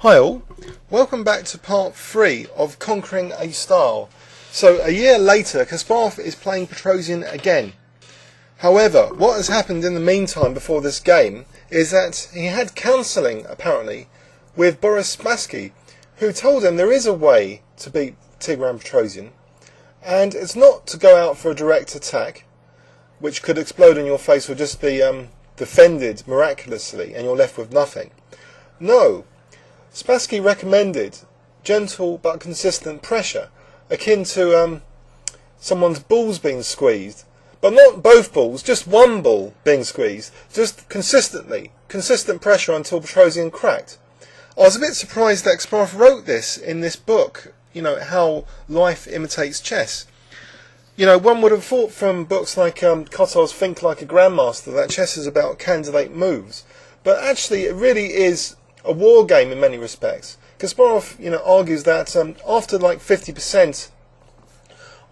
Hi all, welcome back to part 3 of Conquering a Style. So a year later, Kasparov is playing Petrosian again. However, what has happened in the meantime before this game is that he had counselling, apparently, with Boris Spassky, who told him there is a way to beat Tigran Petrosian, and it's not to go out for a direct attack, which could explode in your face or just be defended miraculously and you're left with nothing. No. Spassky recommended gentle but consistent pressure, akin to someone's balls being squeezed, but not both balls, just one ball being squeezed, just consistent pressure until Petrosian cracked. I was a bit surprised that Kasparov wrote this in this book, how life imitates chess. One would have thought from books like Kotov's Think Like a Grandmaster that chess is about candidate moves, but actually it really is a war game in many respects. Kasparov, argues that after like 50%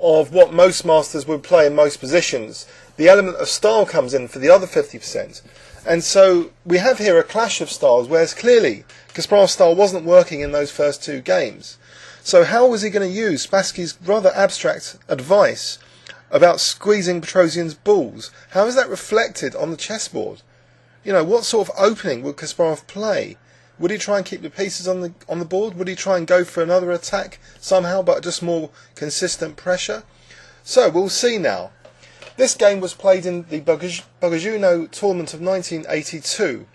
of what most masters would play in most positions, the element of style comes in for the other 50%. And so we have here a clash of styles, whereas clearly Kasparov's style wasn't working in those first two games. So how was he going to use Spassky's rather abstract advice about squeezing Petrosian's balls? How is that reflected on the chessboard? What sort of opening would Kasparov play? Would he try and keep the pieces on the board? Would he try and go for another attack somehow, but just more consistent pressure? So we'll see now. This game was played in the Bugojno tournament of 1982.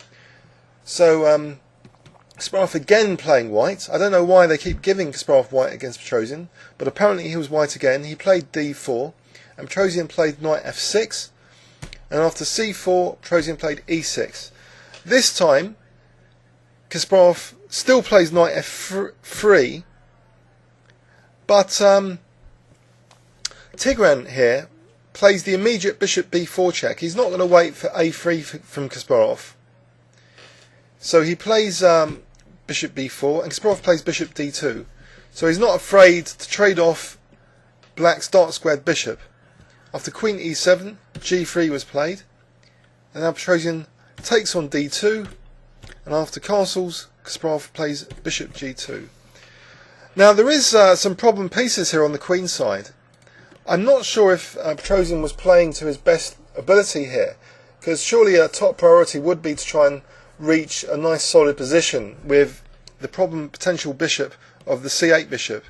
So Kasparov again playing white. I don't know why they keep giving Kasparov white against Petrosian, but apparently he was white again. He played d4, and Petrosian played knight f6, and after c4, Petrosian played e6. This time, Kasparov still plays knight f3, but Tigran here plays the immediate bishop b4 check. He's not going to wait for a3 from Kasparov. So he plays bishop b4, and Kasparov plays bishop d2. So he's not afraid to trade off black's dark-squared bishop. After queen e7, g3 was played, and now Petrosian takes on d2, and after castles, Kasparov plays bishop g2. Now there is some problem pieces here on the queen side. I'm not sure if Petrosian was playing to his best ability here, because surely a top priority would be to try and reach a nice solid position with the problem potential bishop of the c8 bishop,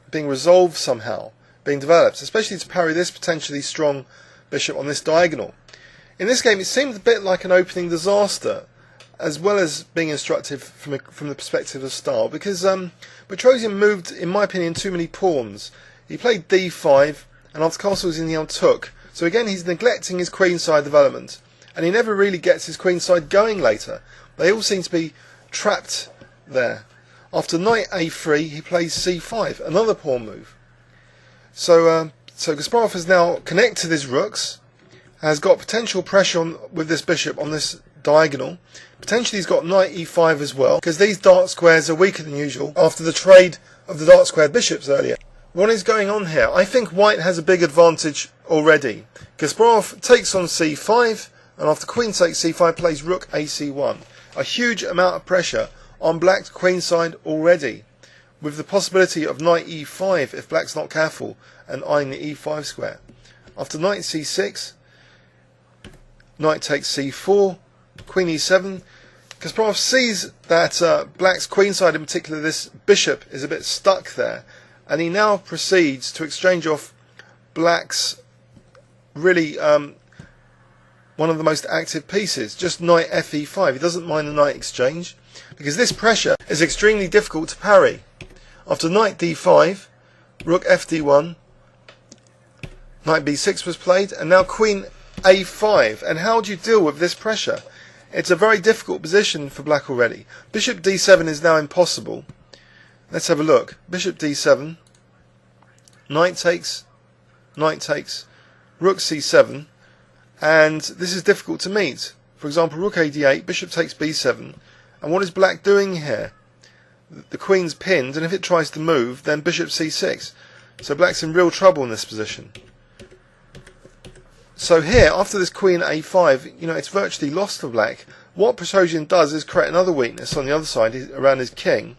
being resolved somehow, being developed, especially to parry this potentially strong bishop on this diagonal. In this game it seemed a bit like an opening disaster, as well as being instructive from the perspective of style, because Petrosian moved, in my opinion, too many pawns. He played d5, and after castles he now took. So again, he's neglecting his queenside development, and he never really gets his queenside going later. They all seem to be trapped there. After knight a3, he plays c5, another pawn move. So Kasparov has now connected his rooks, has got potential pressure with this bishop on this diagonal. Potentially he's got knight e5 as well, because these dark squares are weaker than usual after the trade of the dark squared bishops earlier. What is going on here? I think white has a big advantage already. Kasparov takes on c5, and after queen takes c5 plays rook ac1. A huge amount of pressure on black's queenside already, with the possibility of knight e5 if black's not careful and eyeing the e5 square. After knight c6, knight takes c4, queen e7. Kasparov sees that black's queenside, in particular this bishop, is a bit stuck there, and he now proceeds to exchange off black's really one of the most active pieces, just knight fe5. He doesn't mind the knight exchange, because this pressure is extremely difficult to parry. After knight d5, rook fd1, knight b6 was played, and now queen a5. And how do you deal with this pressure? It's a very difficult position for black already. Bishop d7 is now impossible. Let's have a look. Bishop d7, knight takes, rook c7, and this is difficult to meet. For example, rook ad8, bishop takes b7, and what is black doing here? The queen's pinned, and if it tries to move, then bishop c6. So black's in real trouble in this position. So here, after this queen a5, it's virtually lost for black. What Petrosian does is create another weakness on the other side around his king,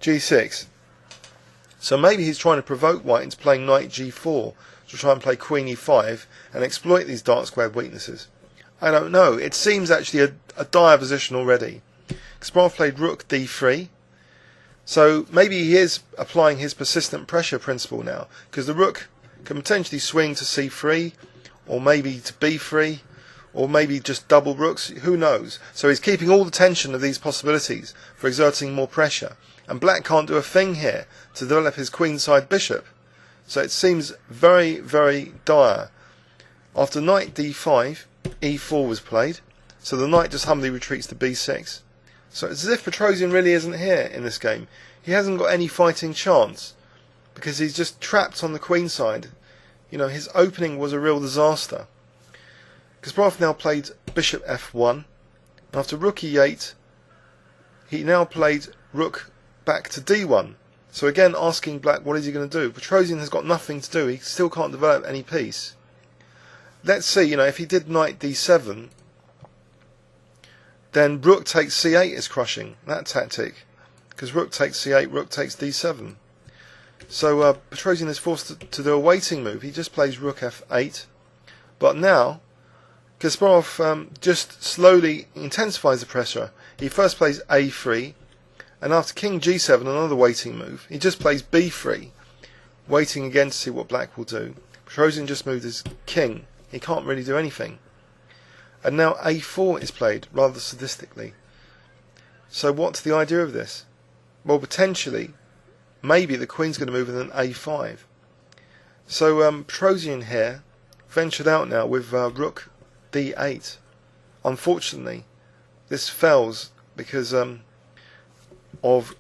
g6. So maybe he's trying to provoke white into playing knight g4 to try and play queen e5 and exploit these dark squared weaknesses. I don't know. It seems actually a dire position already. Kasparov played rook d3. So maybe he is applying his persistent pressure principle now, because the rook can potentially swing to c3, or maybe to b3, or maybe just double rooks, who knows. So he's keeping all the tension of these possibilities for exerting more pressure. And black can't do a thing here to develop his queenside bishop. So it seems very, very dire. After knight d5, e4 was played. So the knight just humbly retreats to b6. So it's as if Petrosian really isn't here in this game. He hasn't got any fighting chance, because he's just trapped on the queenside. His opening was a real disaster. Kasparov now played bishop f1. After rook e8, he now played rook back to d1. So again, asking black, what is he going to do? Petrosian has got nothing to do. He still can't develop any piece. Let's see, if he did knight d7, then rook takes c8 is crushing, that tactic. Because rook takes c8, rook takes d7. So Petrosian is forced to do a waiting move. He just plays rook f8. But now, Kasparov just slowly intensifies the pressure. He first plays a3, and after king g7, another waiting move, he just plays b3, waiting again to see what black will do. Petrosian just moved his king. He can't really do anything. And now a4 is played, rather sadistically. So what's the idea of this? Well, potentially, maybe the queen's going to move with an a5. So Petrosian here ventured out now with rook d8. Unfortunately, this fails because of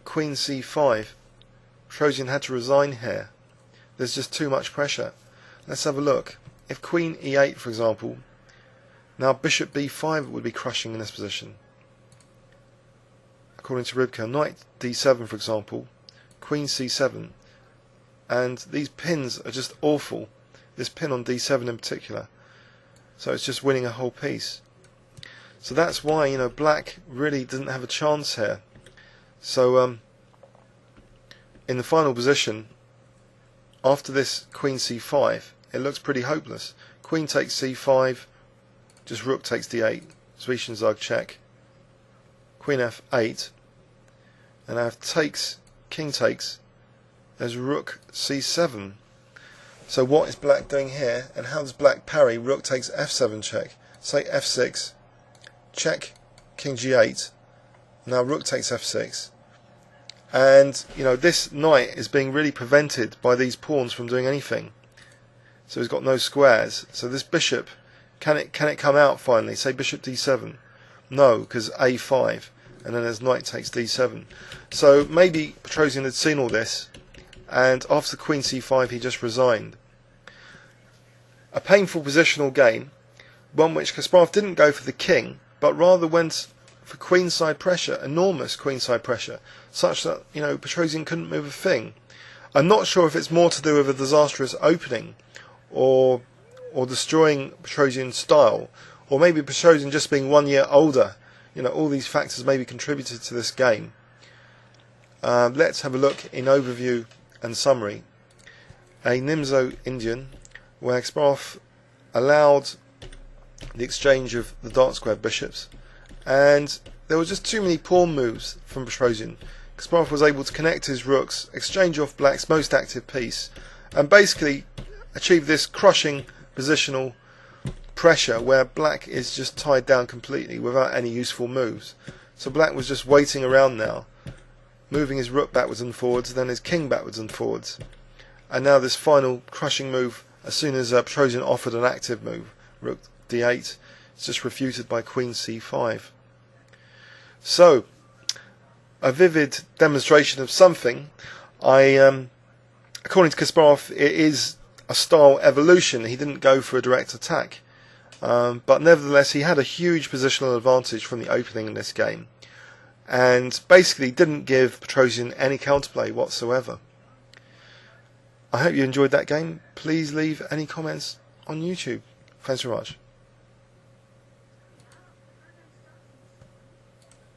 queen c5. Petrosian had to resign here. There's just too much pressure. Let's have a look. If queen e8, for example, now bishop b5 would be crushing in this position. According to Rybka, knight d7, for example, queen c7, and these pins are just awful. This pin on d7 in particular. So it's just winning a whole piece. So that's why black really doesn't have a chance here. So in the final position, after this queen c5, it looks pretty hopeless. Queen takes c5, just rook takes d8, Zwischenzug check. Queen f8, and I have takes, king takes, there's rook c7. So what is black doing here, and how does black parry? Rook takes f7 check, say f6, check, king g8, now rook takes f6. And this knight is being really prevented by these pawns from doing anything. So he's got no squares. So this bishop, can it come out finally? Say bishop d7. No, because a5, and then there's knight takes d7. So maybe Petrosian had seen all this, and after queen c5 he just resigned. A painful positional gain, one which Kasparov didn't go for the king, but rather went for queenside pressure, enormous queenside pressure, such that Petrosian couldn't move a thing. I'm not sure if it's more to do with a disastrous opening, or destroying Petrosian's style, or maybe Petrosian just being 1 year older. All these factors maybe contributed to this game. Let's have a look in overview and summary. A Nimzowitsch, where Kasparov allowed the exchange of the dark squared bishops, and there was just too many pawn moves from Petrosian. Kasparov was able to connect his rooks, exchange off black's most active piece, and basically achieve this crushing positional pressure where black is just tied down completely without any useful moves. So black was just waiting around now, moving his rook backwards and forwards, then his king backwards and forwards. And now this final crushing move, as soon as Petrosian offered an active move, rook d8, it's just refuted by queen c5. So, a vivid demonstration of something. According to Kasparov, it is a style evolution. He didn't go for a direct attack, but nevertheless he had a huge positional advantage from the opening in this game, and basically didn't give Petrosian any counterplay whatsoever. I hope you enjoyed that game. Please leave any comments on YouTube. Thanks very much.